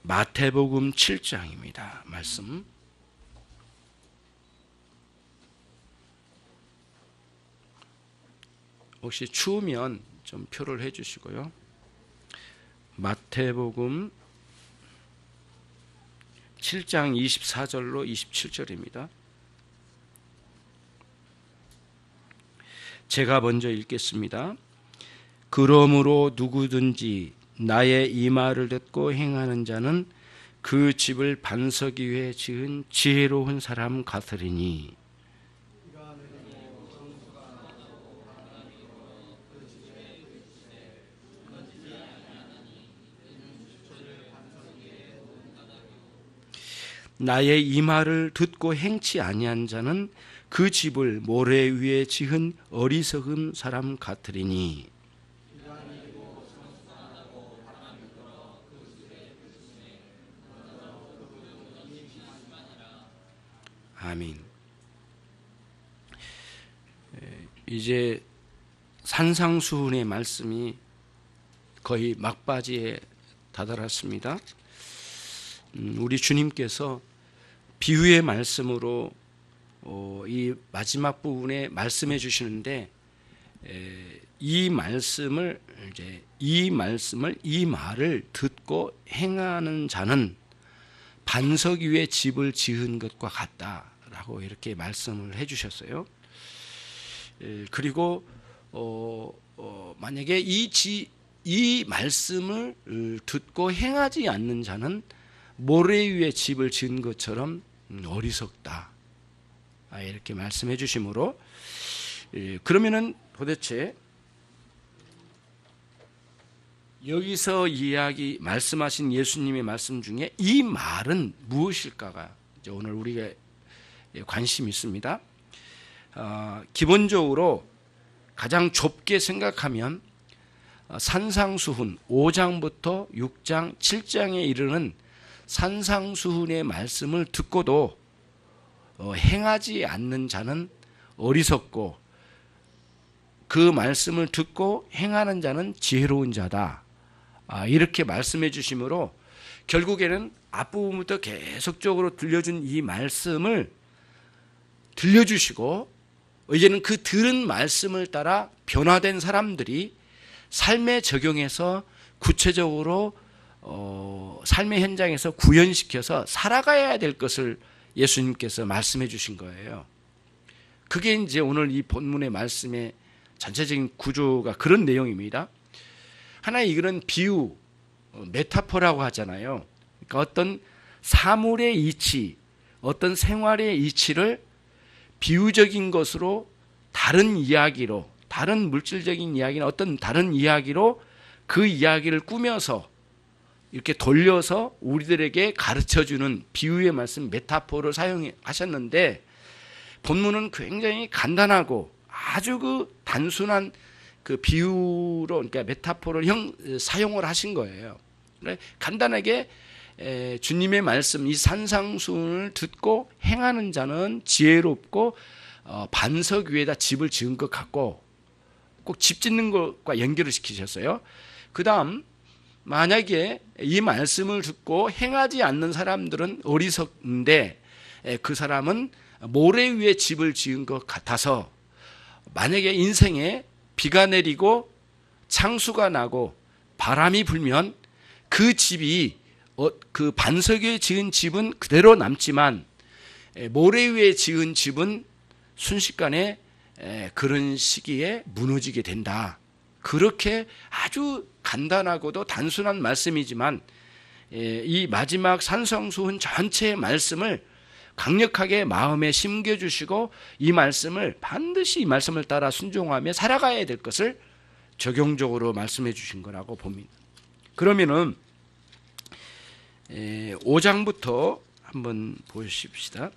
마태복음 7장입니다. 말씀. 혹시 추우면 좀 표를 해 주시고요. 마태복음 7장 24절로 27절입니다. 제가 먼저 읽겠습니다. 그러므로 누구든지 나의 이 말을 듣고 행하는 자는 그 집을 반석 위에 지은 지혜로운 사람 같으리니 나의 이 말을 듣고 행치 아니한 자는 그 집을 모래 위에 지은 어리석은 사람 같으리니 아멘. 이제 산상수훈의 말씀이 거의 막바지에 다다랐습니다. 우리 주님께서 비유의 말씀으로 이 마지막 부분에 말씀해 주시는데 이 말을 듣고 행하는 자는 반석 위에 집을 지은 것과 같다라고 이렇게 말씀을 해 주셨어요. 그리고 만약에 이 말씀을 듣고 행하지 않는 자는 모래 위에 집을 지은 것처럼 어리석다, 이렇게 말씀해 주심으로 그러면은 도대체 여기서 말씀하신 예수님의 말씀 중에 이 말은 무엇일까가 오늘 우리가 관심이 있습니다. 기본적으로 가장 좁게 생각하면 산상수훈 5장부터 6장, 7장에 이르는 산상수훈의 말씀을 듣고도 행하지 않는 자는 어리석고 그 말씀을 듣고 행하는 자는 지혜로운 자다, 이렇게 말씀해 주심으로 결국에는 앞부분부터 계속적으로 들려준 이 말씀을 들려주시고 이제는 그 들은 말씀을 따라 변화된 사람들이 삶에 적용해서 구체적으로 삶의 현장에서 구현시켜서 살아가야 될 것을 예수님께서 말씀해 주신 거예요. 그게 이제 오늘 이 본문의 말씀의 전체적인 구조가 그런 내용입니다. 하나의 이런 비유, 메타포라고 하잖아요. 그러니까 어떤 사물의 이치, 어떤 생활의 이치를 비유적인 것으로 다른 이야기로, 다른 물질적인 이야기나 어떤 다른 이야기로 그 이야기를 꾸며서 이렇게 돌려서 우리들에게 가르쳐주는 비유의 말씀, 메타포를 사용하셨는데 본문은 굉장히 간단하고 아주 그 단순한 그 비유로, 그러니까 메타포를 사용을 하신 거예요. 간단하게 주님의 말씀, 이 산상수훈을 듣고 행하는 자는 지혜롭고 반석 위에다 집을 지은 것 같고, 꼭 집 짓는 것과 연결을 시키셨어요. 그 다음 만약에 이 말씀을 듣고 행하지 않는 사람들은 어리석은데 그 사람은 모래 위에 집을 지은 것 같아서 만약에 인생에 비가 내리고 창수가 나고 바람이 불면 그 집이 그 반석 위에 지은 집은 그대로 남지만 모래 위에 지은 집은 순식간에 그런 시기에 무너지게 된다. 그렇게 아주 간단하고도 단순한 말씀이지만 이 마지막 산상수훈 전체의 말씀을 강력하게 마음에 심겨주시고 이 말씀을 반드시 이 말씀을 따라 순종하며 살아가야 될 것을 적용적으로 말씀해 주신 거라고 봅니다. 그러면은 5장부터 한번 보십시다.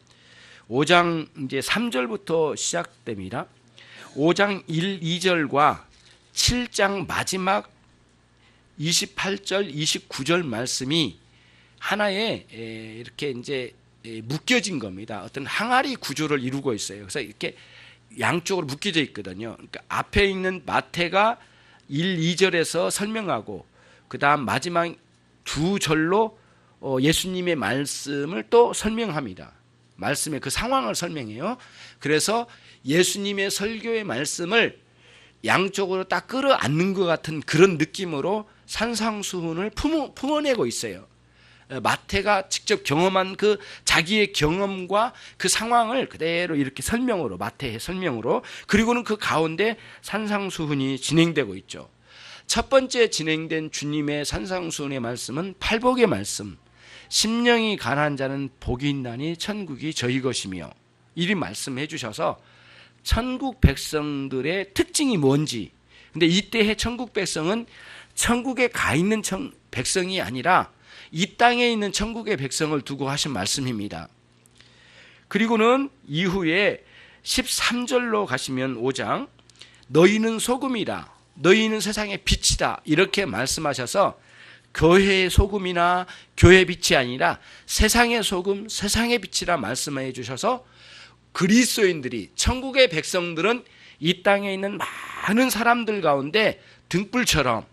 5장 이제 3절부터 시작됩니다. 5장 1, 2절과 7장 마지막 28절, 29절 말씀이 하나의 이렇게 이제 묶여진 겁니다. 어떤 항아리 구조를 이루고 있어요. 그래서 이렇게 양쪽으로 묶여져 있거든요. 그러니까 앞에 있는 마태가 1, 2절에서 설명하고 그 다음 마지막 두 절로 예수님의 말씀을 또 설명합니다. 말씀의 그 상황을 설명해요. 그래서 예수님의 설교의 말씀을 양쪽으로 딱 끌어안는 것 같은 그런 느낌으로 산상수훈을 품어내고 있어요. 마태가 직접 경험한 그 자기의 경험과 그 상황을 그대로 이렇게 설명으로, 마태의 설명으로, 그리고는 그 가운데 산상수훈이 진행되고 있죠. 첫 번째 진행된 주님의 산상수훈의 말씀은 팔복의 말씀, 심령이 가난한 자는 복이 있나니 천국이 저희 것이며, 이리 말씀해 주셔서 천국 백성들의 특징이 뭔지, 근데 이때의 천국 백성은 천국에 가 있는 백성이 아니라 이 땅에 있는 천국의 백성을 두고 하신 말씀입니다. 그리고는 이후에 13절로 가시면 5장, 너희는 소금이라, 너희는 세상의 빛이다, 이렇게 말씀하셔서 교회의 소금이나 교회의 빛이 아니라 세상의 소금, 세상의 빛이라 말씀해 주셔서 그리스도인들이, 천국의 백성들은 이 땅에 있는 많은 사람들 가운데 등불처럼,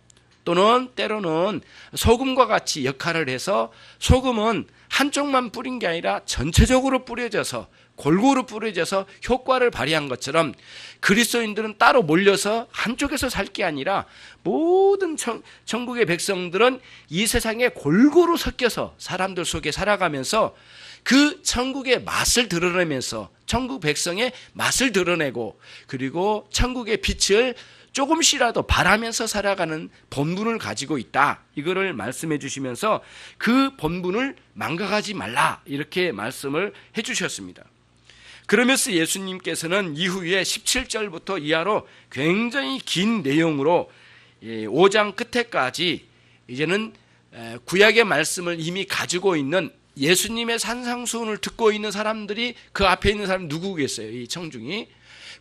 또는 때로는 소금과 같이 역할을 해서, 소금은 한쪽만 뿌린 게 아니라 전체적으로 뿌려져서, 골고루 뿌려져서 효과를 발휘한 것처럼 그리스도인들은 따로 몰려서 한쪽에서 살 게 아니라 모든 천국의 백성들은 이 세상에 골고루 섞여서 사람들 속에 살아가면서 그 천국의 맛을 드러내면서 천국 백성의 맛을 드러내고, 그리고 천국의 빛을 조금씩이라도 바라면서 살아가는 본분을 가지고 있다, 이거를 말씀해 주시면서 그 본분을 망각하지 말라, 이렇게 말씀을 해 주셨습니다. 그러면서 예수님께서는 이후에 17절부터 이하로 굉장히 긴 내용으로 5장 끝에까지 이제는 구약의 말씀을 이미 가지고 있는, 예수님의 산상수훈을 듣고 있는 사람들이, 그 앞에 있는 사람 누구겠어요? 이 청중이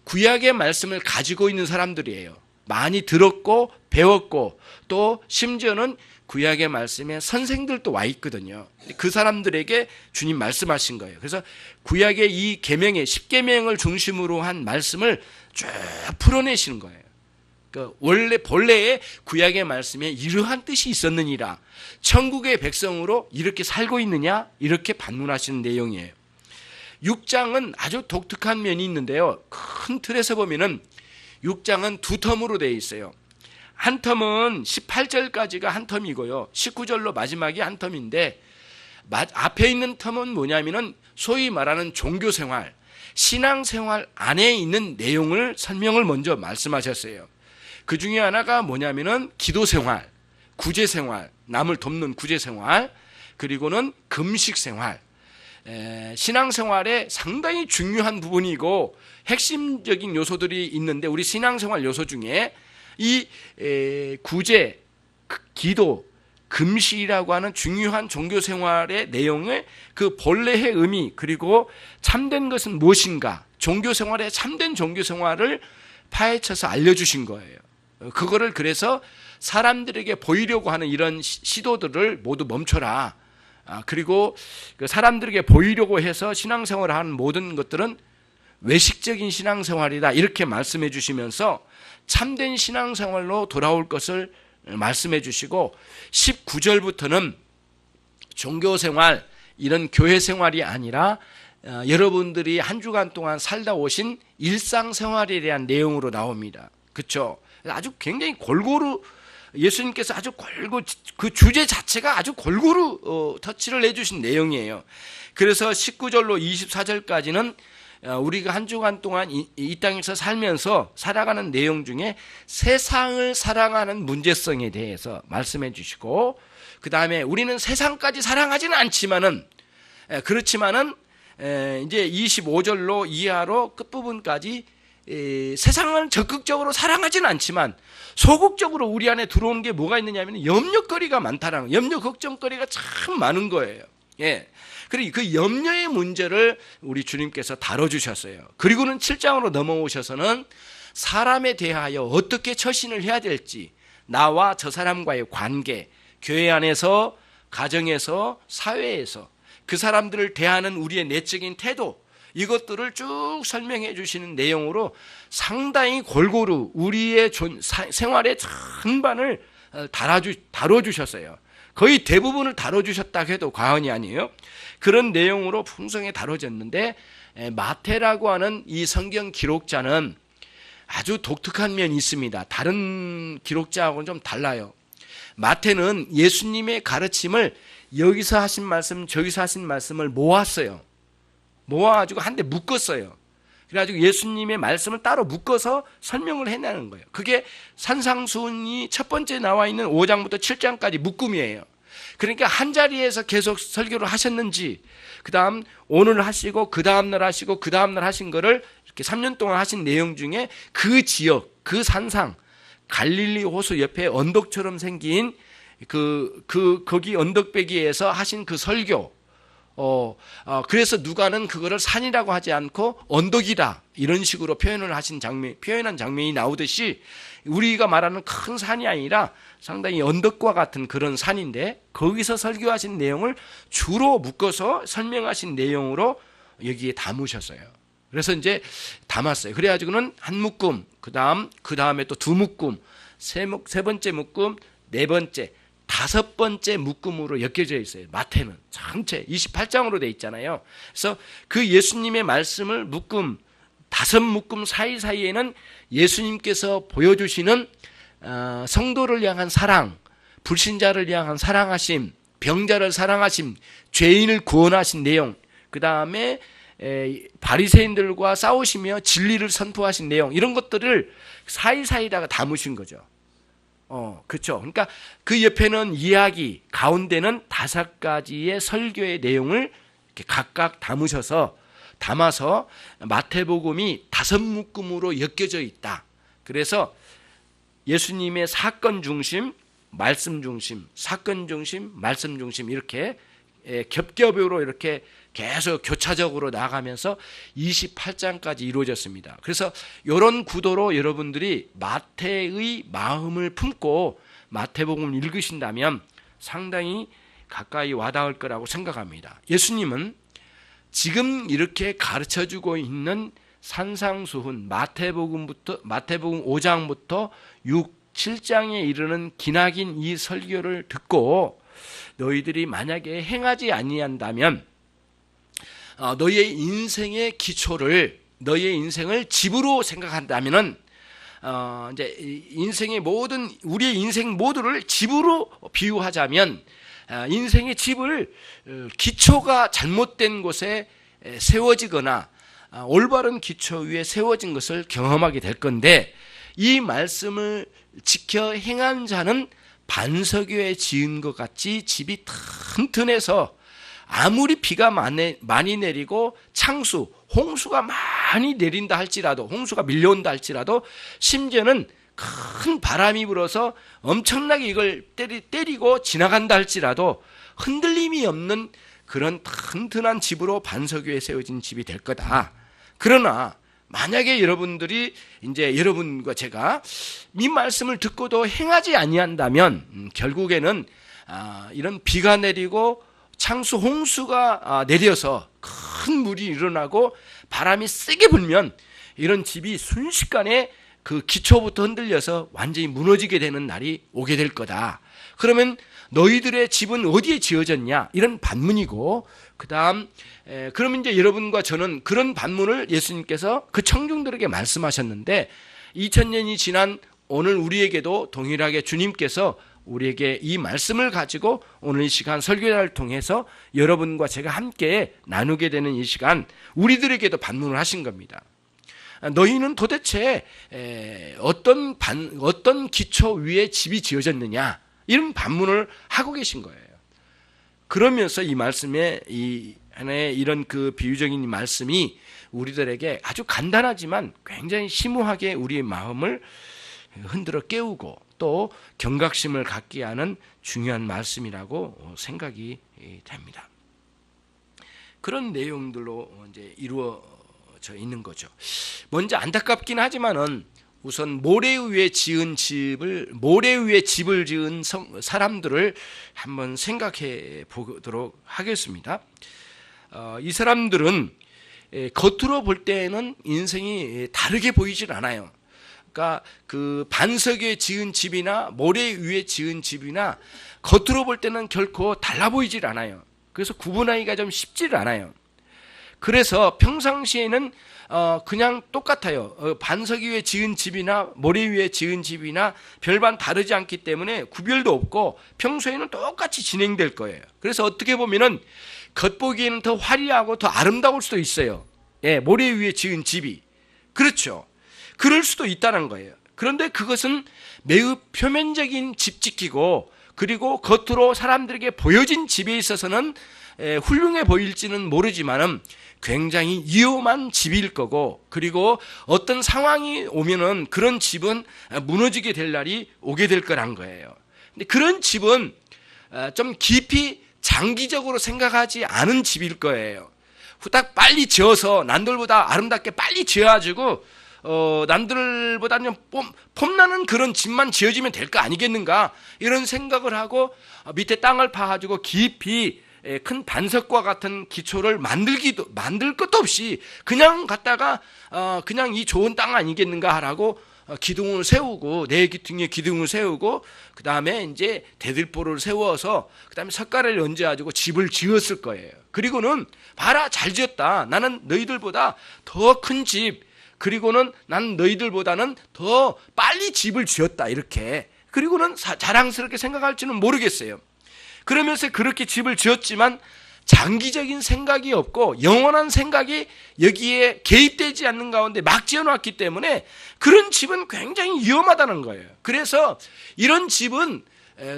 구약의 말씀을 가지고 있는 사람들이에요. 많이 들었고 배웠고, 또 심지어는 구약의 말씀에 선생들도 와 있거든요. 그 사람들에게 주님 말씀하신 거예요. 그래서 구약의 이 계명의 10계명을 중심으로 한 말씀을 쭉 풀어내시는 거예요. 그러니까 본래의 구약의 말씀에 이러한 뜻이 있었느니라, 천국의 백성으로 이렇게 살고 있느냐, 이렇게 반문하시는 내용이에요. 6장은 아주 독특한 면이 있는데요, 큰 틀에서 보면은 6장은 두 텀으로 되어 있어요. 한 텀은 18절까지가 한 텀이고요, 19절로 마지막이 한 텀인데, 앞에 있는 텀은 뭐냐면은 소위 말하는 종교생활, 신앙생활 안에 있는 내용을 설명을 먼저 말씀하셨어요. 그 중에 하나가 뭐냐면은 기도생활, 구제생활, 남을 돕는 구제생활, 그리고는 금식생활, 신앙생활에 상당히 중요한 부분이고 핵심적인 요소들이 있는데, 우리 신앙생활 요소 중에 이 구제, 기도, 금식이라고 하는 중요한 종교생활의 내용의 그 본래의 의미, 그리고 참된 것은 무엇인가, 종교생활의 참된 종교생활을 파헤쳐서 알려주신 거예요. 그거를 그래서 사람들에게 보이려고 하는 이런 시도들을 모두 멈춰라. 그리고 그 사람들에게 보이려고 해서 신앙생활을 하는 모든 것들은 외식적인 신앙생활이다, 이렇게 말씀해 주시면서 참된 신앙생활로 돌아올 것을 말씀해 주시고, 19절부터는 종교생활, 이런 교회생활이 아니라 여러분들이 한 주간 동안 살다 오신 일상생활에 대한 내용으로 나옵니다. 그렇죠? 아주 굉장히 골고루, 예수님께서 아주 골고루, 그 주제 자체가 아주 골고루 터치를 해주신 내용이에요. 그래서 19절로 24절까지는 우리가 한 주간 동안 이 땅에서 살면서 살아가는 내용 중에 세상을 사랑하는 문제성에 대해서 말씀해 주시고, 그 다음에 우리는 세상까지 사랑하지는 않지만은, 그렇지만은 이제 25절로 이하로 끝부분까지 세상을 적극적으로 사랑하지는 않지만 소극적으로 우리 안에 들어오는 게 뭐가 있느냐면 염려거리가 많다라는 거예요. 염려 걱정거리가 참 많은 거예요. 예. 그리고 그 염려의 문제를 우리 주님께서 다뤄주셨어요. 그리고는 7장으로 넘어오셔서는 사람에 대하여 어떻게 처신을 해야 될지, 나와 저 사람과의 관계, 교회 안에서, 가정에서, 사회에서 그 사람들을 대하는 우리의 내적인 태도, 이것들을 쭉 설명해 주시는 내용으로 상당히 골고루 우리의 생활의 전반을 다뤄주셨어요. 거의 대부분을 다뤄주셨다 해도 과언이 아니에요. 그런 내용으로 풍성히 다뤄졌는데 마태라고 하는 이 성경 기록자는 아주 독특한 면이 있습니다. 다른 기록자하고는 좀 달라요. 마태는 예수님의 가르침을 여기서 하신 말씀 저기서 하신 말씀을 모았어요. 모아가지고 한데 묶었어요. 그래가지고 예수님의 말씀을 따로 묶어서 설명을 해내는 거예요. 그게 산상수훈이 첫 번째 나와 있는 5장부터 7장까지 묶음이에요. 그러니까 한 자리에서 계속 설교를 하셨는지, 그 다음 오늘 하시고 그 다음날 하시고 그 다음날 하신 거를 이렇게 3년 동안 하신 내용 중에 그 지역, 그 산상, 갈릴리 호수 옆에 언덕처럼 생긴 거기 언덕배기에서 하신 그 설교, 그래서 누가는 그거를 산이라고 하지 않고 언덕이다 이런 식으로 표현한 장면이 나오듯이 우리가 말하는 큰 산이 아니라 상당히 언덕과 같은 그런 산인데 거기서 설교하신 내용을 주로 묶어서 설명하신 내용으로 여기에 담으셨어요. 그래서 이제 담았어요. 그래가지고는 한 묶음, 그 다음에 또 두 묶음, 세 번째 묶음, 네 번째, 다섯 번째 묶음으로 엮여져 있어요. 마태는 전체 28장으로 돼 있잖아요. 그래서 그 예수님의 말씀을 다섯 묶음 사이사이에는 예수님께서 보여주시는 성도를 향한 사랑, 불신자를 향한 사랑하심, 병자를 사랑하심, 죄인을 구원하신 내용, 그 다음에 바리새인들과 싸우시며 진리를 선포하신 내용, 이런 것들을 사이사이다가 담으신 거죠. 그렇죠. 그러니까 그 옆에는 이야기, 가운데는 5가지의 설교의 내용을 이렇게 각각 담아서 마태복음이 5묶음으로 엮여져 있다. 그래서 예수님의 사건 중심, 말씀 중심, 사건 중심, 말씀 중심 이렇게 겹겹으로 이렇게 계속 교차적으로 나가면서 28장까지 이루어졌습니다. 그래서 이런 구도로 여러분들이 마태의 마음을 품고 마태복음을 읽으신다면 상당히 가까이 와닿을 거라고 생각합니다. 예수님은 지금 이렇게 가르쳐주고 있는 산상수훈 마태복음 5장부터 6, 7장에 이르는 기나긴 이 설교를 듣고 너희들이 만약에 행하지 아니한다면 너희의 인생의 기초를, 너희의 인생을 집으로 생각한다면은 이제 우리의 인생 모두를 집으로 비유하자면 인생의 집을 기초가 잘못된 곳에 세워지거나 올바른 기초 위에 세워진 것을 경험하게 될 건데, 이 말씀을 지켜 행한 자는 반석 위에 지은 것 같이 집이 튼튼해서 아무리 비가 많이 내리고 홍수가 많이 내린다 할지라도, 홍수가 밀려온다 할지라도, 심지어는 큰 바람이 불어서 엄청나게 이걸 때리고 지나간다 할지라도 흔들림이 없는 그런 튼튼한 집으로 반석 위에 세워진 집이 될 거다. 그러나 만약에 여러분들이 이제 여러분과 제가 이 말씀을 듣고도 행하지 아니한다면 결국에는 이런 비가 내리고 홍수가 내려서 큰 물이 일어나고 바람이 세게 불면 이런 집이 순식간에 그 기초부터 흔들려서 완전히 무너지게 되는 날이 오게 될 거다. 그러면 너희들의 집은 어디에 지어졌냐? 이런 반문이고, 그러면 이제 여러분과 저는 그런 반문을 예수님께서 그 청중들에게 말씀하셨는데 2000년이 지난 오늘 우리에게도 동일하게 주님께서 우리에게 이 말씀을 가지고 오늘 이 시간 설교를 통해서 여러분과 제가 함께 나누게 되는 이 시간, 우리들에게도 반문을 하신 겁니다. 너희는 도대체 어떤 기초 위에 집이 지어졌느냐, 이런 반문을 하고 계신 거예요. 그러면서 이 말씀에 이런 그 비유적인 말씀이 우리들에게 아주 간단하지만 굉장히 심오하게 우리의 마음을 흔들어 깨우고 또 경각심을 갖게 하는 중요한 말씀이라고 생각이 됩니다. 그런 내용들로 이제 이루어져 있는 거죠. 먼저 안타깝긴 하지만은 우선 모래 위에 집을 지은 사람들을 한번 생각해 보도록 하겠습니다. 이 사람들은 겉으로 볼 때에는 인생이 다르게 보이질 않아요. 그러니까 그 반석 위에 지은 집이나 모래 위에 지은 집이나 겉으로 볼 때는 결코 달라 보이질 않아요. 그래서 구분하기가 좀 쉽지를 않아요. 그래서 평상시에는 그냥 똑같아요. 반석 위에 지은 집이나 모래 위에 지은 집이나 별반 다르지 않기 때문에 구별도 없고 평소에는 똑같이 진행될 거예요. 그래서 어떻게 보면은 겉보기에는 더 화려하고 더 아름다울 수도 있어요. 예, 모래 위에 지은 집이. 그렇죠. 그럴 수도 있다는 거예요. 그런데 그것은 매우 표면적인 집 짓기고, 그리고 겉으로 사람들에게 보여진 집에 있어서는 훌륭해 보일지는 모르지만은 굉장히 위험한 집일 거고, 그리고 어떤 상황이 오면은 그런 집은 무너지게 될 날이 오게 될 거란 거예요. 근데 그런 집은 좀 깊이 장기적으로 생각하지 않은 집일 거예요. 후딱 빨리 지어서 남들보다 아름답게 빨리 지어가지고 남들보다 좀 폼나는 그런 집만 지어지면 될 거 아니겠는가, 이런 생각을 하고 밑에 땅을 파가지고 깊이 큰 반석과 같은 기초를 만들 것도 없이 그냥 갖다가 그냥 이 좋은 땅 아니겠는가 하라고 기둥을 세우고, 네 등에 기둥을 세우고, 그 다음에 이제 대들보를 세워서 그 다음에 석가래를 얹어가지고 집을 지었을 거예요. 그리고는 봐라, 잘 지었다, 나는 너희들보다 더 큰 집, 그리고는 난 너희들보다는 더 빨리 집을 지었다, 이렇게. 그리고는 자랑스럽게 생각할지는 모르겠어요. 그러면서 그렇게 집을 지었지만 장기적인 생각이 없고 영원한 생각이 여기에 개입되지 않는 가운데 막 지어놨기 때문에 그런 집은 굉장히 위험하다는 거예요. 그래서 이런 집은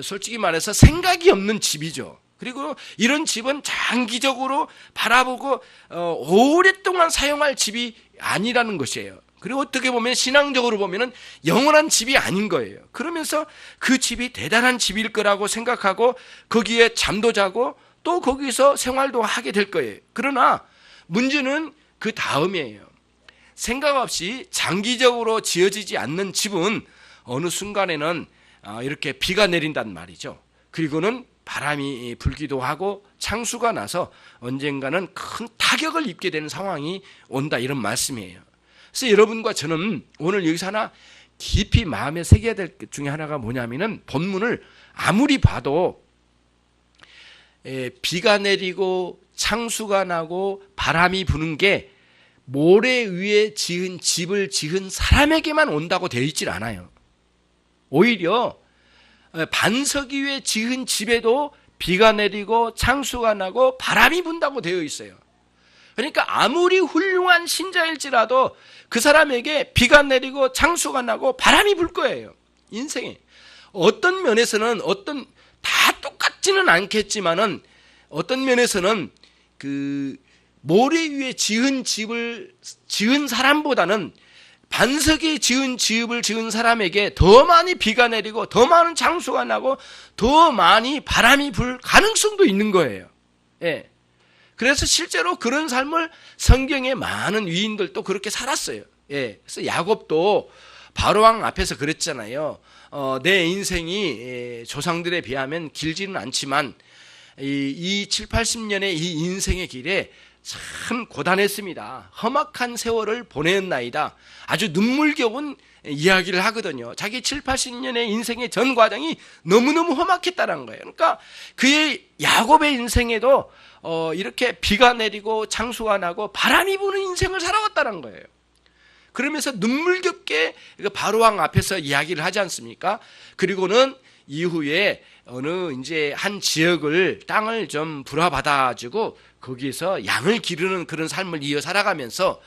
솔직히 말해서 생각이 없는 집이죠. 그리고 이런 집은 장기적으로 바라보고 오랫동안 사용할 집이 아니라는 것이에요. 그리고 어떻게 보면 신앙적으로 보면은 영원한 집이 아닌 거예요. 그러면서 그 집이 대단한 집일 거라고 생각하고 거기에 잠도 자고 또 거기서 생활도 하게 될 거예요. 그러나 문제는 그 다음이에요. 생각 없이 장기적으로 지어지지 않는 집은 어느 순간에는 이렇게 비가 내린단 말이죠. 그리고는 바람이 불기도 하고 창수가 나서 언젠가는 큰 타격을 입게 되는 상황이 온다, 이런 말씀이에요. 그래서 여러분과 저는 오늘 여기서 하나 깊이 마음에 새겨야 될 것 중에 하나가 뭐냐면은, 본문을 아무리 봐도 비가 내리고 창수가 나고 바람이 부는 게 모래 위에 지은 집을 지은 사람에게만 온다고 되어 있질 않아요. 오히려 반석 위에 지은 집에도 비가 내리고 창수가 나고 바람이 분다고 되어 있어요. 그러니까 아무리 훌륭한 신자일지라도 그 사람에게 비가 내리고 창수가 나고 바람이 불 거예요. 인생에 어떤 면에서는 다 똑같지는 않겠지만은 어떤 면에서는 그 모래 위에 지은 집을 지은 사람보다는 반석에 지은 집을 지은 사람에게 더 많이 비가 내리고 더 많은 창수가 나고 더 많이 바람이 불 가능성도 있는 거예요. 예. 그래서 실제로 그런 삶을 성경의 많은 위인들도 그렇게 살았어요. 예. 그래서 야곱도 바로왕 앞에서 그랬잖아요. 내 인생이 조상들에 비하면 길지는 않지만 이 7, 80년의 이 인생의 길에 참 고단했습니다. 험악한 세월을 보냈나이다. 아주 눈물겨운 이야기를 하거든요. 자기 7, 80년의 인생의 전 과정이 너무너무 험악했다는 거예요. 그러니까 그의 야곱의 인생에도 이렇게 비가 내리고 창수가 나고 바람이 부는 인생을 살아왔다는 거예요. 그러면서 눈물겹게 바로왕 앞에서 이야기를 하지 않습니까? 그리고는 이후에 어느 이제 한 지역을 땅을 좀 불화받아가지고 거기서 양을 기르는 그런 삶을 이어 살아가면서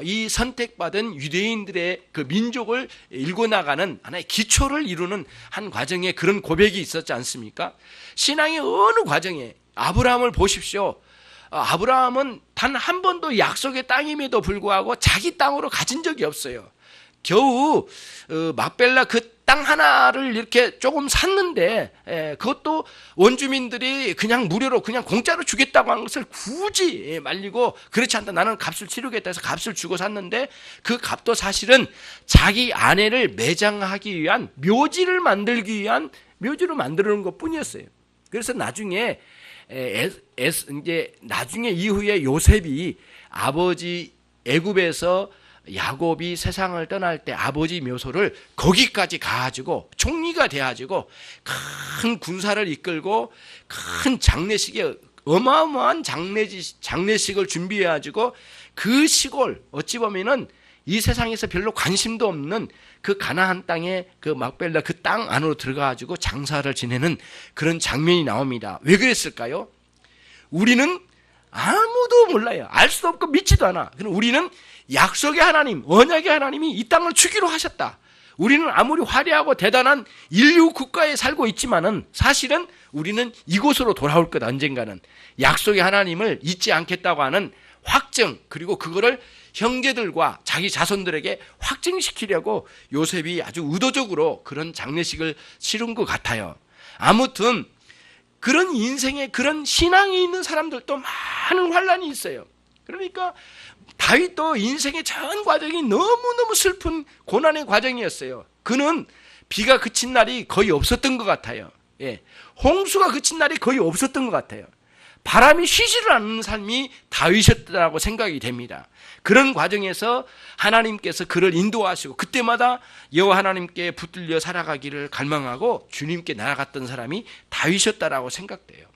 이 선택받은 유대인들의 그 민족을 일궈 나가는 하나의 기초를 이루는 한 과정에 그런 고백이 있었지 않습니까? 신앙의 어느 과정에 아브라함을 보십시오. 아브라함은 단 한 번도 약속의 땅임에도 불구하고 자기 땅으로 가진 적이 없어요. 겨우 막벨라 그 땅 하나를 이렇게 조금 샀는데 그것도 원주민들이 그냥 무료로 그냥 공짜로 주겠다고 한 것을 굳이 말리고, 그렇지 않다, 나는 값을 치르겠다 해서 값을 주고 샀는데 그 값도 사실은 자기 아내를 매장하기 위한 묘지를 만들기 위한 묘지로 만드는 것 뿐이었어요. 그래서 나중에 이제 나중에 이후에 요셉이 아버지 애굽에서 야곱이 세상을 떠날 때 아버지 묘소를 거기까지 가가지고 총리가 돼가지고 큰 군사를 이끌고 큰 장례식에 어마어마한 장례식을 준비해가지고 그 시골 어찌 보면은 이 세상에서 별로 관심도 없는 그 가나안 땅에 그 막벨라 그 땅 안으로 들어가가지고 장사를 지내는 그런 장면이 나옵니다. 왜 그랬을까요? 우리는 아무도 몰라요. 알 수도 없고 믿지도 않아. 그럼 우리는 약속의 하나님, 언약의 하나님이 이 땅을 주기로 하셨다. 우리는 아무리 화려하고 대단한 인류 국가에 살고 있지만은 사실은 우리는 이곳으로 돌아올 것 언젠가는 약속의 하나님을 잊지 않겠다고 하는 확증, 그리고 그거를 형제들과 자기 자손들에게 확증시키려고 요셉이 아주 의도적으로 그런 장례식을 치른 것 같아요. 아무튼 그런 인생에 그런 신앙이 있는 사람들도 많은 환란이 있어요. 그러니까 다윗도 인생의 전 과정이 너무너무 슬픈 고난의 과정이었어요. 그는 비가 그친 날이 거의 없었던 것 같아요. 예. 홍수가 그친 날이 거의 없었던 것 같아요. 바람이 쉬지를 않는 삶이 다윗이었다고 생각이 됩니다. 그런 과정에서 하나님께서 그를 인도하시고 그때마다 여호와 하나님께 붙들려 살아가기를 갈망하고 주님께 나아갔던 사람이 다윗이었다라고 생각돼요.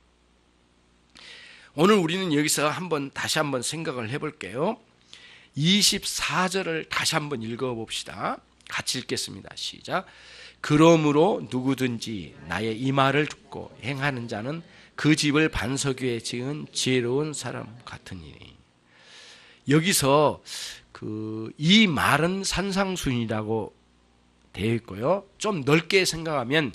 오늘 우리는 여기서 다시 한번 생각을 해볼게요. 24절을 다시 한번 읽어봅시다. 같이 읽겠습니다. 시작. 그러므로 누구든지 나의 이 말을 듣고 행하는 자는 그 집을 반석 위에 지은 지혜로운 사람 같으니. 여기서 이 말은 산상수훈이라고 되어 있고요. 좀 넓게 생각하면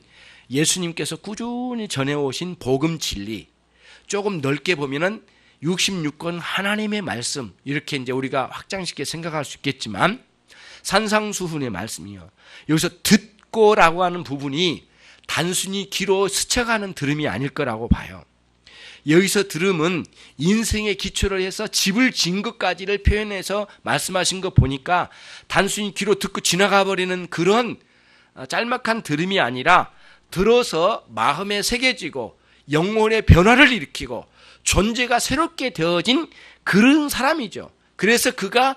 예수님께서 꾸준히 전해오신 복음 진리, 조금 넓게 보면은 66권 하나님의 말씀, 이렇게 이제 우리가 확장시켜 생각할 수 있겠지만 산상수훈의 말씀이요. 여기서 듣고라고 하는 부분이 단순히 귀로 스쳐가는 들음이 아닐 거라고 봐요. 여기서 들음은 인생의 기초를 해서 집을 지은 것까지를 표현해서 말씀하신 거 보니까 단순히 귀로 듣고 지나가 버리는 그런 짤막한 들음이 아니라 들어서 마음에 새겨지고 영혼의 변화를 일으키고 존재가 새롭게 되어진 그런 사람이죠. 그래서 그가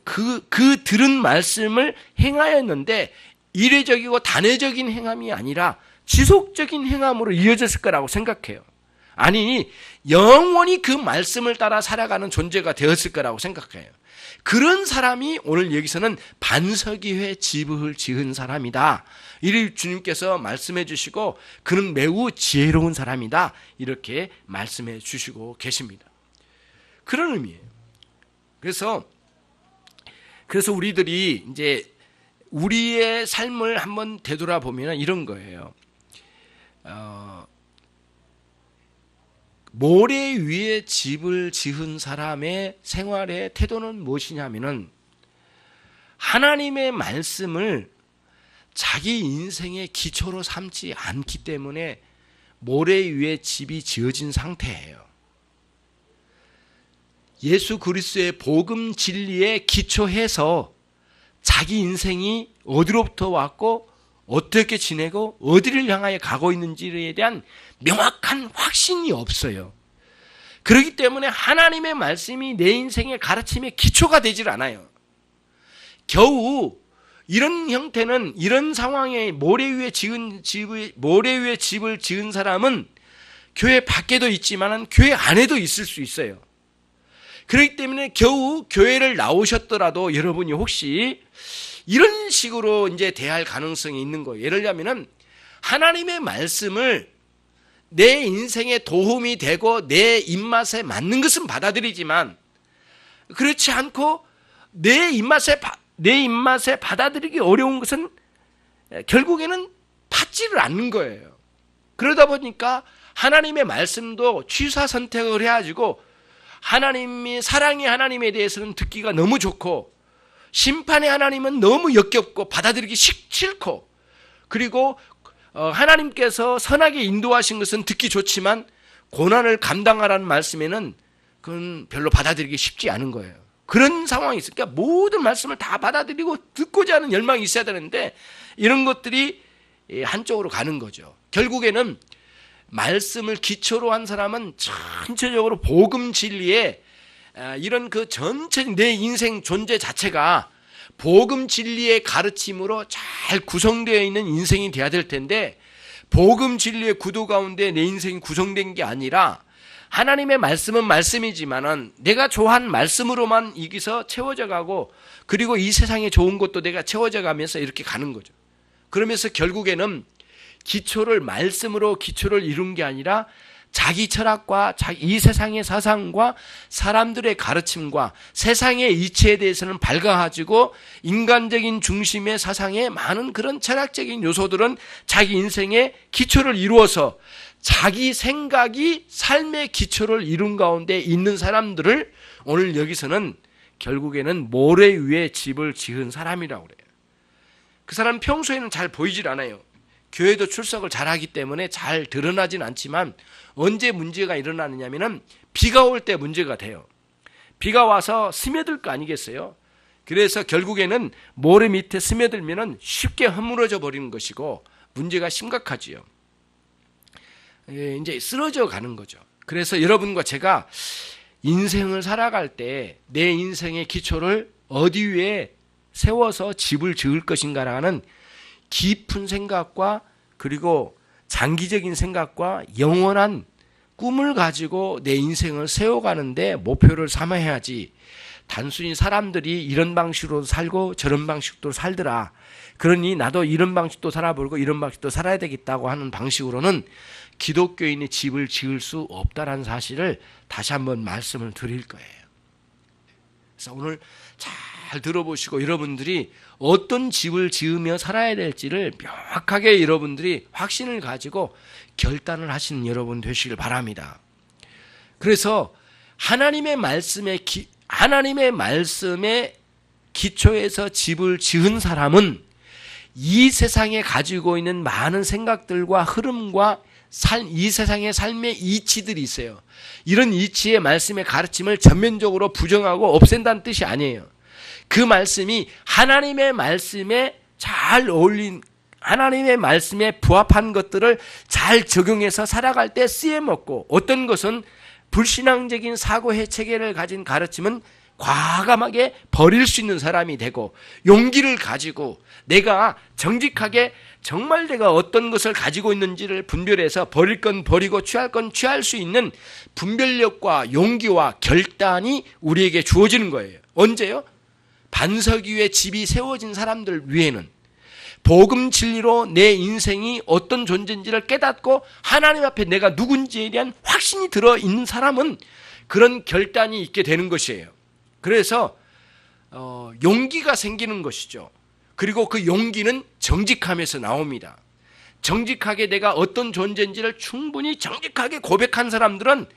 그 들은 말씀을 행하였는데 이례적이고 단회적인 행함이 아니라 지속적인 행함으로 이어졌을 거라고 생각해요. 아니, 영원히 그 말씀을 따라 살아가는 존재가 되었을 거라고 생각해요. 그런 사람이 오늘 여기서는 반석 위에 집을 지은 사람이다. 이를 주님께서 말씀해 주시고 그는 매우 지혜로운 사람이다. 이렇게 말씀해 주시고 계십니다. 그런 의미예요. 그래서 우리들이 이제 우리의 삶을 한번 되돌아보면 이런 거예요. 모래 위에 집을 지은 사람의 생활의 태도는 무엇이냐면은 하나님의 말씀을 자기 인생의 기초로 삼지 않기 때문에 모래 위에 집이 지어진 상태예요. 예수 그리스도의 복음 진리에 기초해서 자기 인생이 어디로부터 왔고 어떻게 지내고 어디를 향하여 가고 있는지에 대한 명확한 확신이 없어요. 그렇기 때문에 하나님의 말씀이 내 인생의 가르침의 기초가 되질 않아요. 겨우 이런 형태는, 이런 상황에 모래 위에 집을 지은 사람은 교회 밖에도 있지만 교회 안에도 있을 수 있어요. 그렇기 때문에 겨우 교회를 나오셨더라도 여러분이 혹시 이런 식으로 이제 대할 가능성이 있는 거예요. 예를 들자면은 하나님의 말씀을 내 인생에 도움이 되고 내 입맛에 맞는 것은 받아들이지만 그렇지 않고 내 입맛에 받아들이기 어려운 것은 결국에는 받지를 않는 거예요. 그러다 보니까 하나님의 말씀도 취사 선택을 해가지고 하나님이 사랑의 하나님에 대해서는 듣기가 너무 좋고 심판의 하나님은 너무 역겹고 받아들이기 싫고 그리고 하나님께서 선하게 인도하신 것은 듣기 좋지만 고난을 감당하라는 말씀에는 그건 별로 받아들이기 쉽지 않은 거예요. 그런 상황이 있으니까 모든 말씀을 다 받아들이고 듣고자 하는 열망이 있어야 되는데 이런 것들이 한쪽으로 가는 거죠. 결국에는 말씀을 기초로 한 사람은 전체적으로 복음 진리에 이런 그 전체 내 인생 존재 자체가 복음 진리의 가르침으로 잘 구성되어 있는 인생이 돼야 될 텐데, 복음 진리의 구도 가운데 내 인생이 구성된 게 아니라 하나님의 말씀은 말씀이지만은 내가 좋아하는 말씀으로만 여기서 채워져 가고, 그리고 이 세상에 좋은 것도 내가 채워져 가면서 이렇게 가는 거죠. 그러면서 결국에는 기초를 말씀으로 기초를 이룬 게 아니라 자기 철학과 이 세상의 사상과 사람들의 가르침과 세상의 이치에 대해서는 밝아가지고 인간적인 중심의 사상에 많은 그런 철학적인 요소들은 자기 인생의 기초를 이루어서 자기 생각이 삶의 기초를 이룬 가운데 있는 사람들을 오늘 여기서는 결국에는 모래 위에 집을 지은 사람이라고 그래요. 그 사람 평소에는 잘 보이질 않아요. 교회도 출석을 잘하기 때문에 잘 드러나진 않지만 언제 문제가 일어나느냐면은 비가 올 때 문제가 돼요. 비가 와서 스며들 거 아니겠어요? 그래서 결국에는 모래 밑에 스며들면은 쉽게 허물어져 버리는 것이고 문제가 심각하지요. 이제 쓰러져 가는 거죠. 그래서 여러분과 제가 인생을 살아갈 때 내 인생의 기초를 어디 위에 세워서 집을 지을 것인가라는 깊은 생각과 그리고 장기적인 생각과 영원한 꿈을 가지고 내 인생을 세워가는데 목표를 삼아야지, 단순히 사람들이 이런 방식으로 살고 저런 방식도 살더라, 그러니 나도 이런 방식도 살아보고 이런 방식도 살아야 되겠다고 하는 방식으로는 기독교인의 집을 지을 수 없다는 사실을 다시 한번 말씀을 드릴 거예요. 그래서 오늘 잘 들어보시고 여러분들이 어떤 집을 지으며 살아야 될지를 명확하게 여러분들이 확신을 가지고 결단을 하시는 여러분 되시길 바랍니다. 그래서 하나님의 말씀에 기초에서 집을 지은 사람은 이 세상에 가지고 있는 많은 생각들과 흐름과 이 세상의 삶의 이치들이 있어요. 이런 이치의 말씀의 가르침을 전면적으로 부정하고 없앤다는 뜻이 아니에요. 그 말씀이 하나님의 말씀에 잘 어울린, 하나님의 말씀에 부합한 것들을 잘 적용해서 살아갈 때 쓰여먹고, 어떤 것은 불신앙적인 사고의 체계를 가진 가르침은 과감하게 버릴 수 있는 사람이 되고, 용기를 가지고 내가 정직하게 정말 내가 어떤 것을 가지고 있는지를 분별해서 버릴 건 버리고 취할 건 취할 수 있는 분별력과 용기와 결단이 우리에게 주어지는 거예요. 언제요? 반석 위에 집이 세워진 사람들 위에는 복음 진리로 내 인생이 어떤 존재인지를 깨닫고 하나님 앞에 내가 누군지에 대한 확신이 들어있는 사람은 그런 결단이 있게 되는 것이에요. 그래서 용기가 생기는 것이죠. 그리고 그 용기는 정직함에서 나옵니다. 정직하게 내가 어떤 존재인지를 충분히 정직하게 고백한 사람들은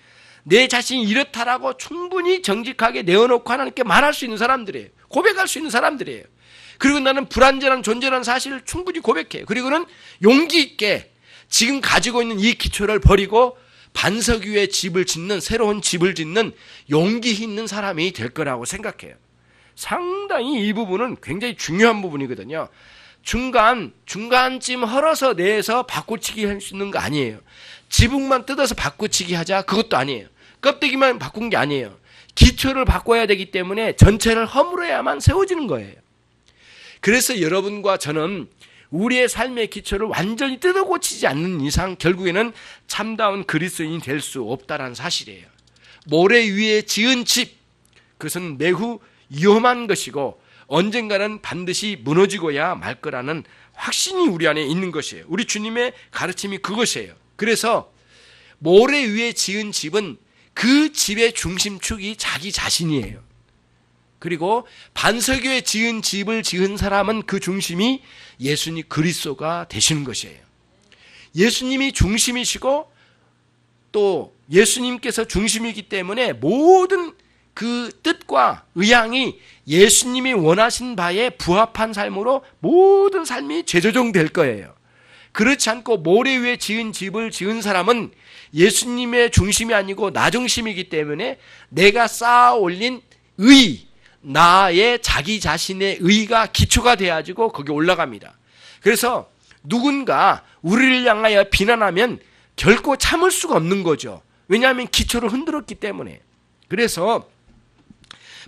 내 자신이 이렇다라고 충분히 정직하게 내어놓고 하나님께 말할 수 있는 사람들이에요. 고백할 수 있는 사람들이에요. 그리고 나는 불완전한 존재라는 사실을 충분히 고백해요. 그리고는 용기 있게 지금 가지고 있는 이 기초를 버리고 반석 위에 집을 짓는, 새로운 집을 짓는 용기 있는 사람이 될 거라고 생각해요. 상당히 이 부분은 굉장히 중요한 부분이거든요. 중간쯤 헐어서 내서 바꾸치기 할 수 있는 거 아니에요. 지붕만 뜯어서 바꾸치기 하자, 그것도 아니에요. 껍데기만 바꾼 게 아니에요. 기초를 바꿔야 되기 때문에 전체를 허물어야만 세워지는 거예요. 그래서 여러분과 저는 우리의 삶의 기초를 완전히 뜯어 고치지 않는 이상 결국에는 참다운 그리스도인이 될 수 없다는 사실이에요. 모래 위에 지은 집, 그것은 매우 위험한 것이고 언젠가는 반드시 무너지고야 말 거라는 확신이 우리 안에 있는 것이에요. 우리 주님의 가르침이 그것이에요. 그래서 모래 위에 지은 집은 그 집의 중심축이 자기 자신이에요. 그리고 반석 위에 지은 집을 지은 사람은 그 중심이 예수님 그리스도가 되시는 것이에요. 예수님이 중심이시고 또 예수님께서 중심이기 때문에 모든 그 뜻과 의향이 예수님이 원하신 바에 부합한 삶으로 모든 삶이 재조정될 거예요. 그렇지 않고 모래 위에 지은 집을 지은 사람은 예수님의 중심이 아니고 나 중심이기 때문에 내가 쌓아 올린 의, 나의 자기 자신의 의가 기초가 되어가지고 거기 올라갑니다. 그래서 누군가 우리를 향하여 비난하면 결코 참을 수가 없는 거죠. 왜냐하면 기초를 흔들었기 때문에. 그래서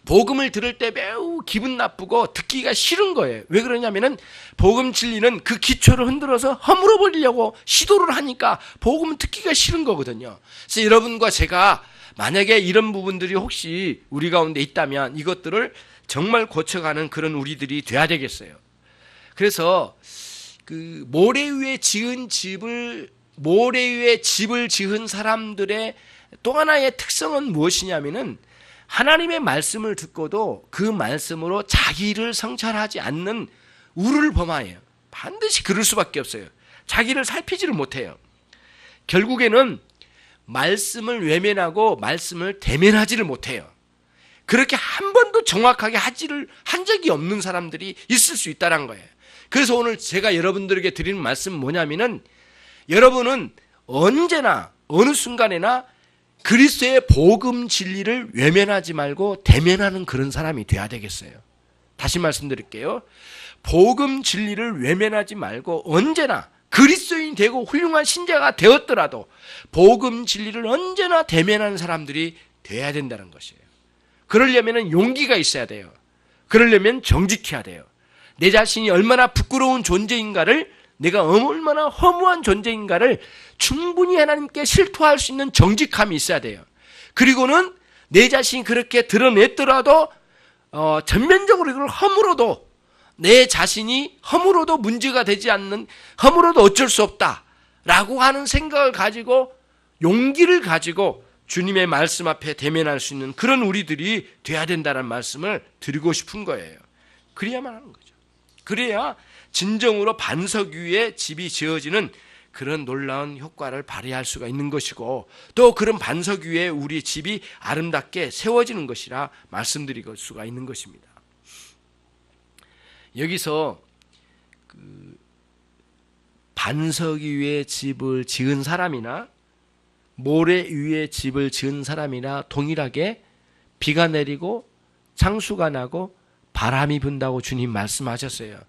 복음을 들을 때 매우 기분 나쁘고 듣기가 싫은 거예요. 왜 그러냐면은 복음 진리는 그 기초를 흔들어서 허물어 버리려고 시도를 하니까 복음은 듣기가 싫은 거거든요. 그래서 여러분과 제가 만약에 이런 부분들이 혹시 우리 가운데 있다면 이것들을 정말 고쳐가는 그런 우리들이 돼야 되겠어요. 그래서 그 모래 위에 집을 지은 사람들의 또 하나의 특성은 무엇이냐면은 하나님의 말씀을 듣고도 그 말씀으로 자기를 성찰하지 않는 우를 범하여요. 반드시 그럴 수밖에 없어요. 자기를 살피지를 못해요. 결국에는 말씀을 외면하고 말씀을 대면하지를 못해요. 그렇게 한 번도 정확하게 한 적이 없는 사람들이 있을 수 있다는 거예요. 그래서 오늘 제가 여러분들에게 드리는 말씀은 뭐냐면은 여러분은 언제나 어느 순간에나 그리스도의 복음 진리를 외면하지 말고 대면하는 그런 사람이 돼야 되겠어요. 다시 말씀드릴게요. 복음 진리를 외면하지 말고 언제나 그리스도인 되고 훌륭한 신자가 되었더라도 복음 진리를 언제나 대면하는 사람들이 돼야 된다는 것이에요. 그러려면 용기가 있어야 돼요. 그러려면 정직해야 돼요. 내 자신이 얼마나 부끄러운 존재인가를, 내가 얼마나 허무한 존재인가를 충분히 하나님께 실토할 수 있는 정직함이 있어야 돼요. 그리고는 내 자신이 그렇게 드러냈더라도 전면적으로 이걸 허물어도 내 자신이 허물어도 문제가 되지 않는, 허물어도 어쩔 수 없다라고 하는 생각을 가지고 용기를 가지고 주님의 말씀 앞에 대면할 수 있는 그런 우리들이 돼야 된다는 말씀을 드리고 싶은 거예요. 그래야만 하는 거죠. 그래야 진정으로 반석 위에 집이 지어지는 그런 놀라운 효과를 발휘할 수가 있는 것이고, 또 그런 반석 위에 우리 집이 아름답게 세워지는 것이라 말씀드릴 수가 있는 것입니다. 여기서 그 반석 위에 집을 지은 사람이나 모래 위에 집을 지은 사람이나 동일하게 비가 내리고 창수가 나고 바람이 분다고 주님 말씀하셨어요.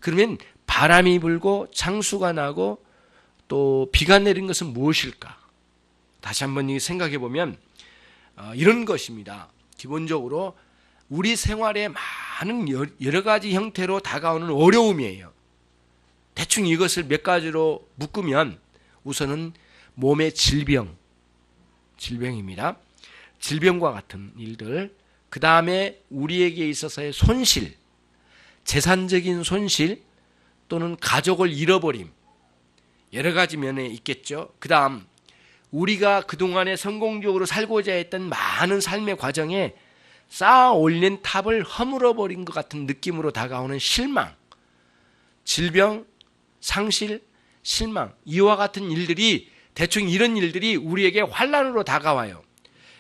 그러면 바람이 불고 창수가 나고 또 비가 내린 것은 무엇일까? 다시 한번 생각해 보면 이런 것입니다. 기본적으로 우리 생활에 많은 여러 가지 형태로 다가오는 어려움이에요. 대충 이것을 몇 가지로 묶으면 우선은 몸의 질병입니다. 질병과 같은 일들, 그 다음에 우리에게 있어서의 손실, 재산적인 손실 또는 가족을 잃어버림, 여러 가지 면에 있겠죠. 그 다음 우리가 그동안에 성공적으로 살고자 했던 많은 삶의 과정에 쌓아 올린 탑을 허물어버린 것 같은 느낌으로 다가오는 실망, 질병, 상실, 실망, 이와 같은 일들이, 대충 이런 일들이 우리에게 환난으로 다가와요.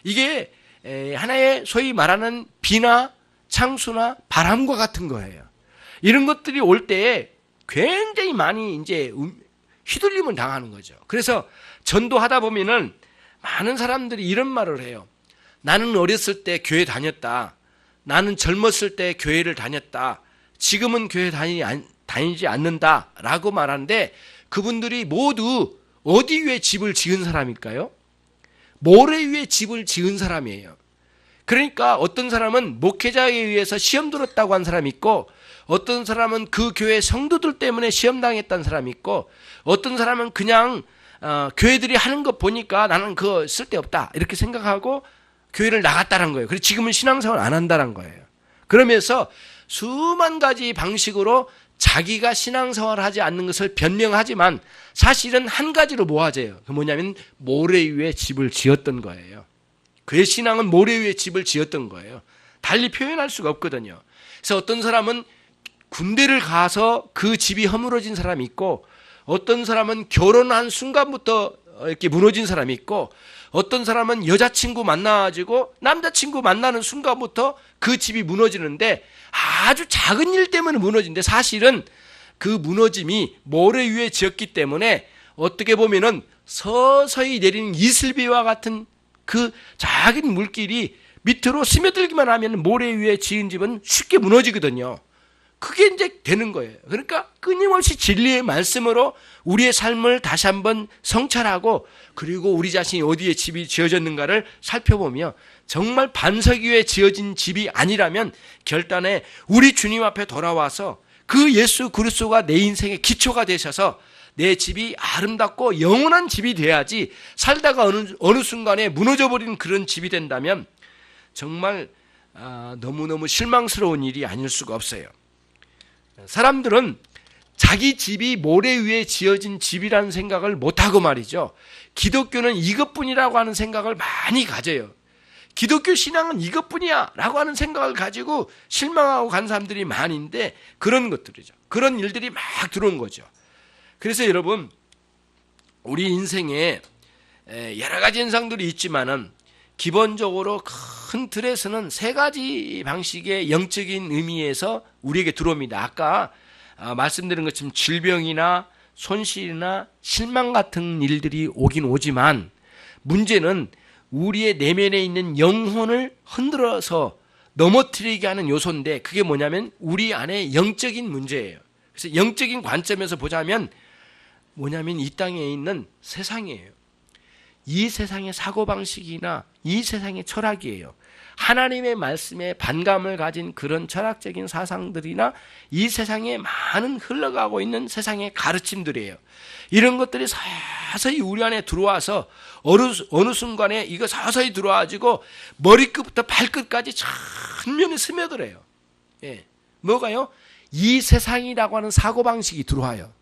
이게 하나의 소위 말하는 비나 창수나 바람과 같은 거예요. 이런 것들이 올 때에 굉장히 많이 이제 휘둘림을 당하는 거죠. 그래서 전도하다 보면은 많은 사람들이 이런 말을 해요. 나는 어렸을 때 교회 다녔다. 나는 젊었을 때 교회를 다녔다. 지금은 교회 다니지 않는다. 라고 말하는데 그분들이 모두 어디 위에 집을 지은 사람일까요? 모래 위에 집을 지은 사람이에요. 그러니까 어떤 사람은 목회자에 의해서 시험 들었다고 한 사람이 있고, 어떤 사람은 그 교회 성도들 때문에 시험 당했다는 사람이 있고, 어떤 사람은 그냥 교회들이 하는 거 보니까 나는 그거 쓸데없다 이렇게 생각하고 교회를 나갔다는 거예요. 그래서 지금은 신앙생활 안 한다는 거예요. 그러면서 수만 가지 방식으로 자기가 신앙생활을 하지 않는 것을 변명하지만 사실은 한 가지로 모아져요. 그 뭐냐면 모래 위에 집을 지었던 거예요. 그의 신앙은 모래 위에 집을 지었던 거예요. 달리 표현할 수가 없거든요. 그래서 어떤 사람은 군대를 가서 그 집이 허물어진 사람이 있고, 어떤 사람은 결혼한 순간부터 이렇게 무너진 사람이 있고, 어떤 사람은 여자친구 만나가지고 남자친구 만나는 순간부터 그 집이 무너지는데 아주 작은 일 때문에 무너지는데, 사실은 그 무너짐이 모래 위에 지었기 때문에 어떻게 보면은 서서히 내리는 이슬비와 같은 그 작은 물길이 밑으로 스며들기만 하면 모래 위에 지은 집은 쉽게 무너지거든요. 그게 이제 되는 거예요. 그러니까 끊임없이 진리의 말씀으로 우리의 삶을 다시 한번 성찰하고 그리고 우리 자신이 어디에 집이 지어졌는가를 살펴보며 정말 반석 위에 지어진 집이 아니라면 결단에 우리 주님 앞에 돌아와서 그 예수 그리스도가 내 인생의 기초가 되셔서 내 집이 아름답고 영원한 집이 돼야지 살다가 어느 순간에 무너져버리는 그런 집이 된다면 정말 너무너무 실망스러운 일이 아닐 수가 없어요. 사람들은 자기 집이 모래 위에 지어진 집이라는 생각을 못하고 말이죠. 기독교는 이것뿐이라고 하는 생각을 많이 가져요. 기독교 신앙은 이것뿐이야 라고 하는 생각을 가지고 실망하고 간 사람들이 많은데 그런 것들이죠. 그런 일들이 막 들어온 거죠. 그래서 여러분 우리 인생에 여러 가지 현상들이 있지만은 기본적으로 큰 틀에서는 세 가지 방식의 영적인 의미에서 우리에게 들어옵니다. 아까 말씀드린 것처럼 질병이나 손실이나 실망 같은 일들이 오긴 오지만 문제는 우리의 내면에 있는 영혼을 흔들어서 넘어뜨리게 하는 요소인데 그게 뭐냐면 우리 안에 영적인 문제예요. 그래서 영적인 관점에서 보자면 뭐냐면 이 땅에 있는 세상이에요. 이 세상의 사고방식이나 이 세상의 철학이에요. 하나님의 말씀에 반감을 가진 그런 철학적인 사상들이나 이 세상에 많은 흘러가고 있는 세상의 가르침들이에요. 이런 것들이 서서히 우리 안에 들어와서 어느 순간에 이거 서서히 들어와가지고 머리끝부터 발끝까지 전면에 스며들어요. 예. 뭐가요? 이 세상이라고 하는 사고방식이 들어와요.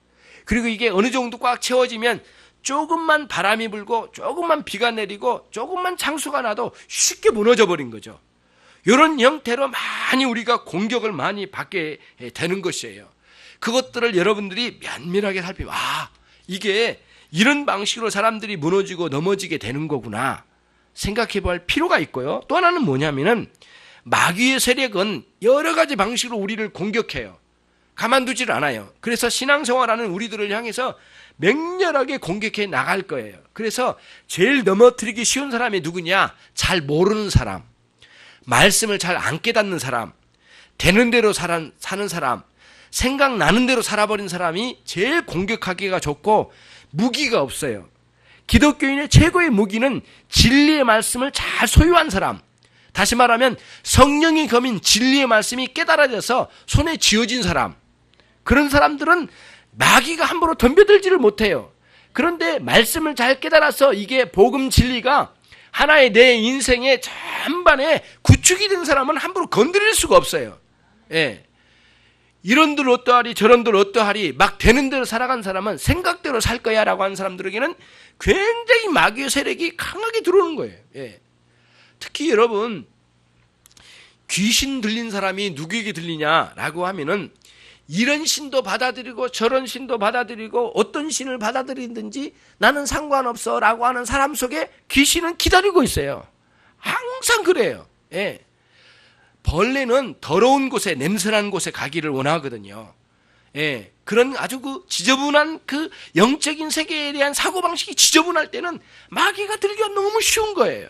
그리고 이게 어느 정도 꽉 채워지면 조금만 바람이 불고 조금만 비가 내리고 조금만 창수가 나도 쉽게 무너져 버린 거죠. 이런 형태로 많이 우리가 공격을 많이 받게 되는 것이에요. 그것들을 여러분들이 면밀하게 살피고 이게 이런 방식으로 사람들이 무너지고 넘어지게 되는 거구나 생각해 볼 필요가 있고요. 또 하나는 뭐냐면은 마귀의 세력은 여러 가지 방식으로 우리를 공격해요. 가만두질 않아요. 그래서 신앙생활하는 우리들을 향해서 맹렬하게 공격해 나갈 거예요. 그래서 제일 넘어뜨리기 쉬운 사람이 누구냐? 잘 모르는 사람, 말씀을 잘 안 깨닫는 사람, 되는 대로 사는 사람, 생각나는 대로 살아버린 사람이 제일 공격하기가 좋고 무기가 없어요. 기독교인의 최고의 무기는 진리의 말씀을 잘 소유한 사람, 다시 말하면 성령이 검인 진리의 말씀이 깨달아져서 손에 쥐어진 사람, 그런 사람들은 마귀가 함부로 덤벼들지를 못해요. 그런데 말씀을 잘 깨달아서 이게 복음 진리가 하나의 내 인생의 전반에 구축이 된 사람은 함부로 건드릴 수가 없어요. 예. 이런들 어떠하리 저런들 어떠하리 막 되는 대로 살아간 사람은 생각대로 살 거야 라고 하는 사람들에게는 굉장히 마귀의 세력이 강하게 들어오는 거예요. 예. 특히 여러분 귀신 들린 사람이 누구에게 들리냐라고 하면은 이런 신도 받아들이고 저런 신도 받아들이고 어떤 신을 받아들이든지 나는 상관없어 라고 하는 사람 속에 귀신은 기다리고 있어요. 항상 그래요. 예. 벌레는 더러운 곳에 냄새나는 곳에 가기를 원하거든요. 예. 그런 아주 그 지저분한 그 영적인 세계에 대한 사고방식이 지저분할 때는 마귀가 들기가 너무 쉬운 거예요.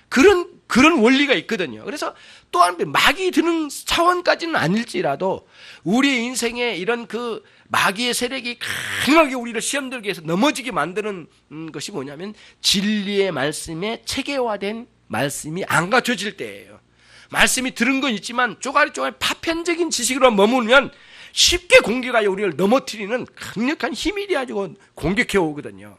그런 원리가 있거든요. 그래서 또한 마귀 드는 차원까지는 아닐지라도 우리 인생에 이런 그 마귀의 세력이 강하게 우리를 시험 들게 해서 넘어지게 만드는 것이 뭐냐면 진리의 말씀에 체계화된 말씀이 안 갖춰질 때예요. 말씀이 들은 건 있지만 쪼가리쪼가리 파편적인 지식으로 머물면 쉽게 공격하여 우리를 넘어뜨리는 강력한 힘이 돼가지고 공격해 오거든요.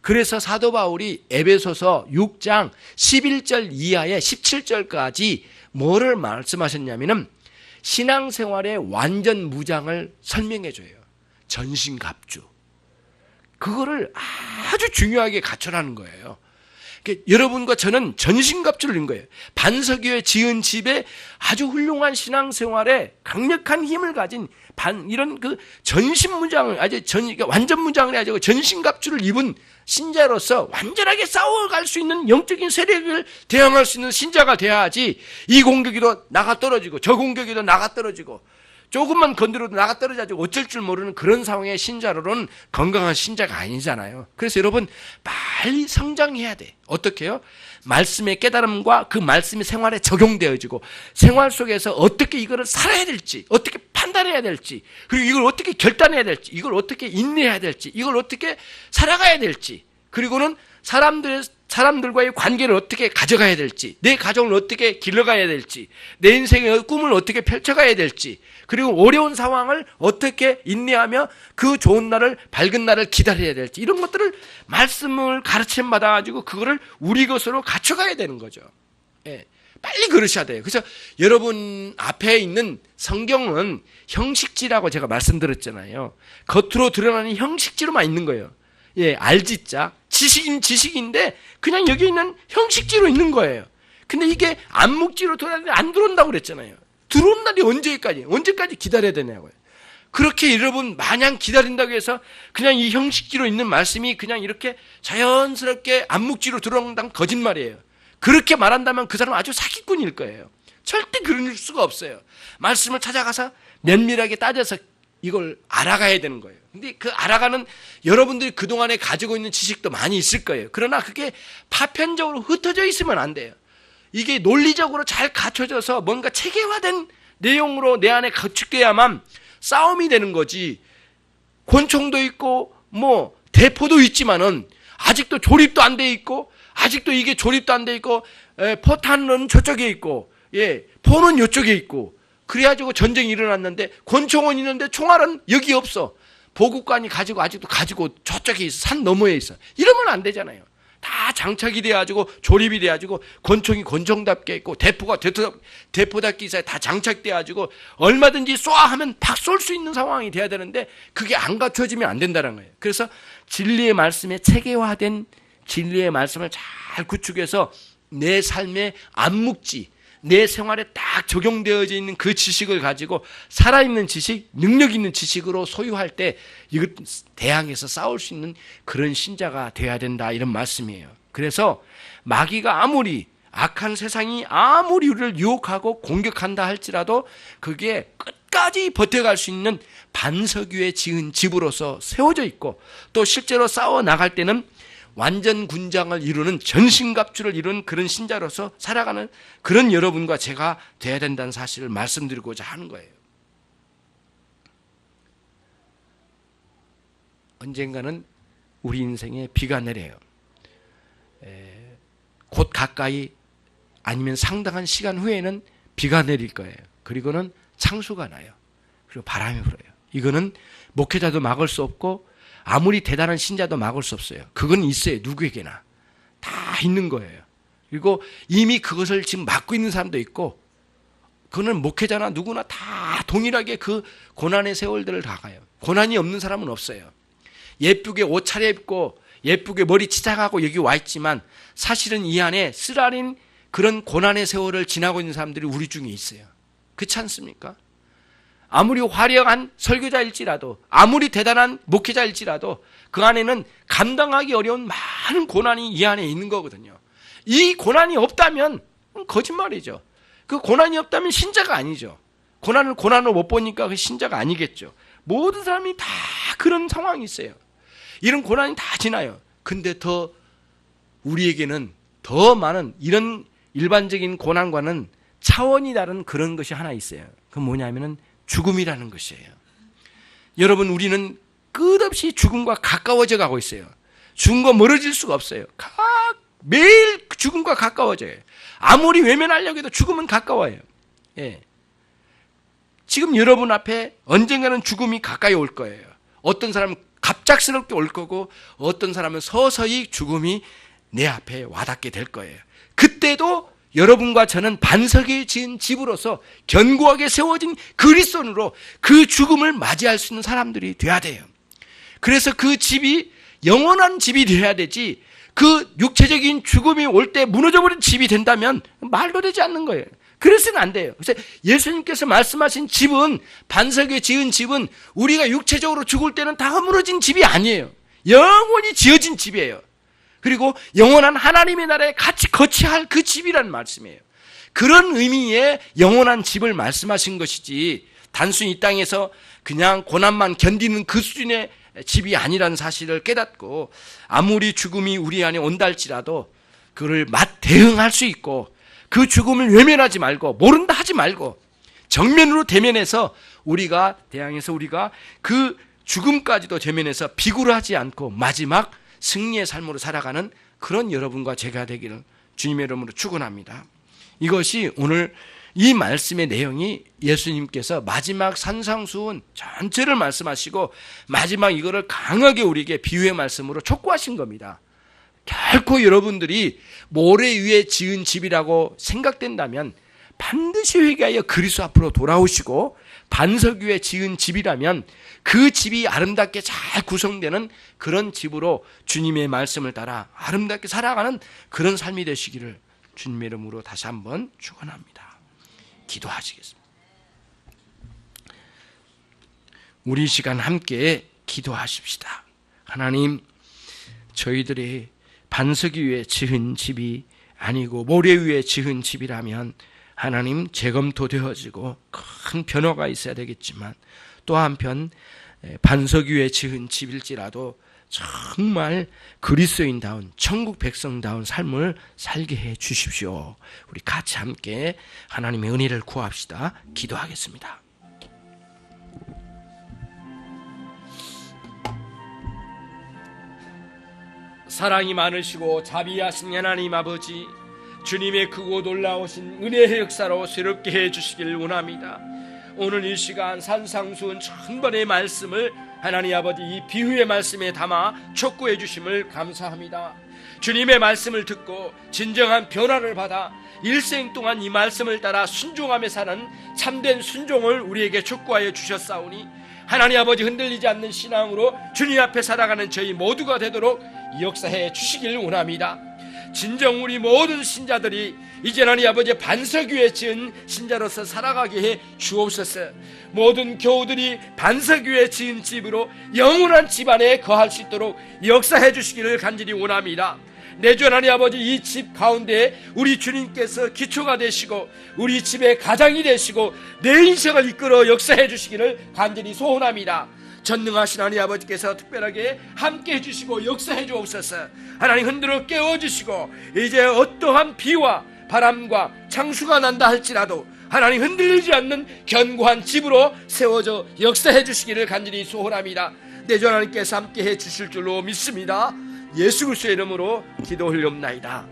그래서 사도 바울이 에베소서 6장 11절 이하에 17절까지 뭐를 말씀하셨냐면은 신앙생활의 완전 무장을 설명해 줘요. 전신갑주. 그거를 아주 중요하게 갖춰라는 거예요. 여러분과 저는 전신갑주를 입은 거예요. 반석 위에 지은 집에 아주 훌륭한 신앙생활에 강력한 힘을 가진 이런 그 전신무장을 완전 무장을 해가지고 전신갑주를 입은 신자로서 완전하게 싸워갈 수 있는 영적인 세력을 대항할 수 있는 신자가 돼야지 이 공격이도 나가 떨어지고 저 공격이도 나가 떨어지고 조금만 건드려도 나가 떨어져가지고 어쩔 줄 모르는 그런 상황의 신자로는 건강한 신자가 아니잖아요. 그래서 여러분 빨리 성장해야 돼. 어떻게 해요? 말씀의 깨달음과 그 말씀이 생활에 적용되어지고 생활 속에서 어떻게 이거를 살아야 될지 어떻게 판단 판단해야 될지, 그리고 이걸 어떻게 결단해야 될지, 이걸 어떻게 인내해야 될지, 이걸 어떻게 살아가야 될지, 그리고는 사람들과의 관계를 어떻게 가져가야 될지, 내 가정을 어떻게 길러가야 될지, 내 인생의 꿈을 어떻게 펼쳐가야 될지, 그리고 어려운 상황을 어떻게 인내하며 그 좋은 날을, 밝은 날을 기다려야 될지, 이런 것들을 말씀을 가르침 받아가지고 그거를 우리 것으로 갖춰가야 되는 거죠. 예, 빨리 그러셔야 돼요. 그래서 여러분 앞에 있는 성경은 형식지라고 제가 말씀드렸잖아요. 겉으로 드러나는 형식지로만 있는 거예요. 예, 알지자. 지식인데 그냥 여기 있는 형식지로 있는 거예요. 근데 이게 암묵지로 들어오는데 안 들어온다고 그랬잖아요. 들어온 날이 언제까지 기다려야 되냐고요. 그렇게 여러분 마냥 기다린다고 해서 그냥 이 형식지로 있는 말씀이 그냥 이렇게 자연스럽게 암묵지로 들어온다는 거짓말이에요. 그렇게 말한다면 그 사람은 아주 사기꾼일 거예요. 절대 그럴 수가 없어요. 말씀을 찾아가서 면밀하게 따져서 이걸 알아가야 되는 거예요. 근데 그 알아가는 여러분들이 그동안에 가지고 있는 지식도 많이 있을 거예요. 그러나 그게 파편적으로 흩어져 있으면 안 돼요. 이게 논리적으로 잘 갖춰져서 뭔가 체계화된 내용으로 내 안에 구축돼야만 싸움이 되는 거지. 권총도 있고 뭐 대포도 있지만은 아직도 조립도 안 돼 있고, 아직도 이게 조립도 안 돼 있고, 포탄은 저쪽에 있고, 예, 포는 이쪽에 있고, 그래가지고 전쟁이 일어났는데 권총은 있는데 총알은 여기 없어. 보급관이 아직도 가지고 저쪽에 있어. 산 너머에 있어. 이러면 안 되잖아요. 다 장착이 돼가지고 조립이 돼가지고 권총이 권총답게 있고 대포가 대포답게 있어야 다 장착돼가지고 얼마든지 쏘아 하면 팍 쏠 수 있는 상황이 돼야 되는데 그게 안 갖춰지면 안 된다는 거예요. 그래서 진리의 말씀에 체계화된 진리의 말씀을 잘 구축해서 내 삶의 암묵지, 내 생활에 딱 적용되어져 있는 그 지식을 가지고 살아있는 지식, 능력 있는 지식으로 소유할 때 이것 대항해서 싸울 수 있는 그런 신자가 되어야 된다, 이런 말씀이에요. 그래서 마귀가 아무리, 악한 세상이 아무리 우리를 유혹하고 공격한다 할지라도 그게 끝까지 버텨갈 수 있는 반석 위에 지은 집으로서 세워져 있고, 또 실제로 싸워 나갈 때는 완전 군장을 이루는, 전신갑주를 이루는 그런 신자로서 살아가는 그런 여러분과 제가 돼야 된다는 사실을 말씀드리고자 하는 거예요. 언젠가는 우리 인생에 비가 내려요. 곧 가까이 아니면 상당한 시간 후에는 비가 내릴 거예요. 그리고는 창수가 나요. 그리고 바람이 불어요. 이거는 목회자도 막을 수 없고 아무리 대단한 신자도 막을 수 없어요. 그건 있어요. 누구에게나. 다 있는 거예요. 그리고 이미 그것을 지금 막고 있는 사람도 있고, 그거는 목회자나 누구나 다 동일하게 그 고난의 세월들을 다 가요. 고난이 없는 사람은 없어요. 예쁘게 옷 차려입고 예쁘게 머리 치장하고 여기 와 있지만 사실은 이 안에 쓰라린 그런 고난의 세월을 지나고 있는 사람들이 우리 중에 있어요. 그렇지 않습니까? 아무리 화려한 설교자일지라도, 아무리 대단한 목회자일지라도 그 안에는 감당하기 어려운 많은 고난이 이 안에 있는 거거든요. 이 고난이 없다면 거짓말이죠. 그 고난이 없다면 신자가 아니죠. 고난을 못 보니까 그 신자가 아니겠죠. 모든 사람이 다 그런 상황이 있어요. 이런 고난이 다 지나요. 근데 더 우리에게는 더 많은 이런 일반적인 고난과는 차원이 다른 그런 것이 하나 있어요. 그건 뭐냐면은 죽음이라는 것이에요. 여러분, 우리는 끝없이 죽음과 가까워져 가고 있어요. 죽음과 멀어질 수가 없어요. 매일 죽음과 가까워져요. 아무리 외면하려고 해도 죽음은 가까워요. 예. 지금 여러분 앞에 언젠가는 죽음이 가까이 올 거예요. 어떤 사람은 갑작스럽게 올 거고, 어떤 사람은 서서히 죽음이 내 앞에 와닿게 될 거예요. 그때도 여러분과 저는 반석에 지은 집으로서 견고하게 세워진 그리스도인으로 그 죽음을 맞이할 수 있는 사람들이 돼야 돼요. 그래서 그 집이 영원한 집이 돼야 되지, 그 육체적인 죽음이 올 때 무너져버린 집이 된다면 말도 되지 않는 거예요. 그래서는 안 돼요. 그래서 예수님께서 말씀하신 집은, 반석에 지은 집은 우리가 육체적으로 죽을 때는 다 허물어진 집이 아니에요. 영원히 지어진 집이에요. 그리고 영원한 하나님의 나라에 같이 거치할 그 집이라는 말씀이에요. 그런 의미의 영원한 집을 말씀하신 것이지, 단순히 이 땅에서 그냥 고난만 견디는 그 수준의 집이 아니라는 사실을 깨닫고, 아무리 죽음이 우리 안에 온다 할지라도 그를 대응할 수 있고, 그 죽음을 외면하지 말고, 모른다 하지 말고, 정면으로 대면해서 우리가 대항해서 우리가 그 죽음까지도 대면해서 비굴하지 않고 마지막 승리의 삶으로 살아가는 그런 여러분과 제가 되기를 주님의 이름으로 축원합니다. 이것이 오늘 이 말씀의 내용이 예수님께서 마지막 산상수훈 전체를 말씀하시고 마지막 이거를 강하게 우리에게 비유의 말씀으로 촉구하신 겁니다. 결코 여러분들이 모래 위에 지은 집이라고 생각된다면 반드시 회개하여 그리스도 앞으로 돌아오시고 반석 위에 지은 집이라면 그 집이 아름답게 잘 구성되는 그런 집으로 주님의 말씀을 따라 아름답게 살아가는 그런 삶이 되시기를 주님의 이름으로 다시 한번 축원합니다. 기도하시겠습니다. 우리 시간 함께 기도하십시다. 하나님, 저희들이 반석 위에 지은 집이 아니고 모래 위에 지은 집이라면 하나님 재검토되어지고 큰 변화가 있어야 되겠지만 또 한편 반석 위에 지은 집일지라도 정말 그리스도인다운 천국 백성다운 삶을 살게 해 주십시오. 우리 같이 함께 하나님의 은혜를 구합시다. 기도하겠습니다. 사랑이 많으시고 자비하신 하나님 아버지, 주님의 크고 놀라우신 은혜의 역사로 새롭게 해 주시길 원합니다. 오늘 이 시간 산상수훈 천번의 말씀을 하나님 아버지 이 비유의 말씀에 담아 촉구해 주심을 감사합니다. 주님의 말씀을 듣고 진정한 변화를 받아 일생 동안 이 말씀을 따라 순종하며 사는 참된 순종을 우리에게 촉구하여 주셨사오니 하나님 아버지 흔들리지 않는 신앙으로 주님 앞에 살아가는 저희 모두가 되도록 역사해 주시길 원합니다. 진정 우리 모든 신자들이 이제 하나님 아버지 반석 위에 지은 신자로서 살아가게 해 주옵소서. 모든 교우들이 반석 위에 지은 집으로 영원한 집안에 거할 수 있도록 역사해 주시기를 간절히 원합니다. 내주 하나님 아버지 이 집 가운데 우리 주님께서 기초가 되시고 우리 집의 가장이 되시고 내 인생을 이끌어 역사해 주시기를 간절히 소원합니다. 전능하신 하나님 아버지께서 특별하게 함께 해주시고 역사해 주옵소서. 하나님 흔들어 깨워주시고 이제 어떠한 비와 바람과 창수가 난다 할지라도 하나님 흔들리지 않는 견고한 집으로 세워져 역사해 주시기를 간절히 소원합니다. 내 주 하나님께서 함께 해 주실 줄로 믿습니다. 예수 그리스도의 이름으로 기도 올리옵나이다.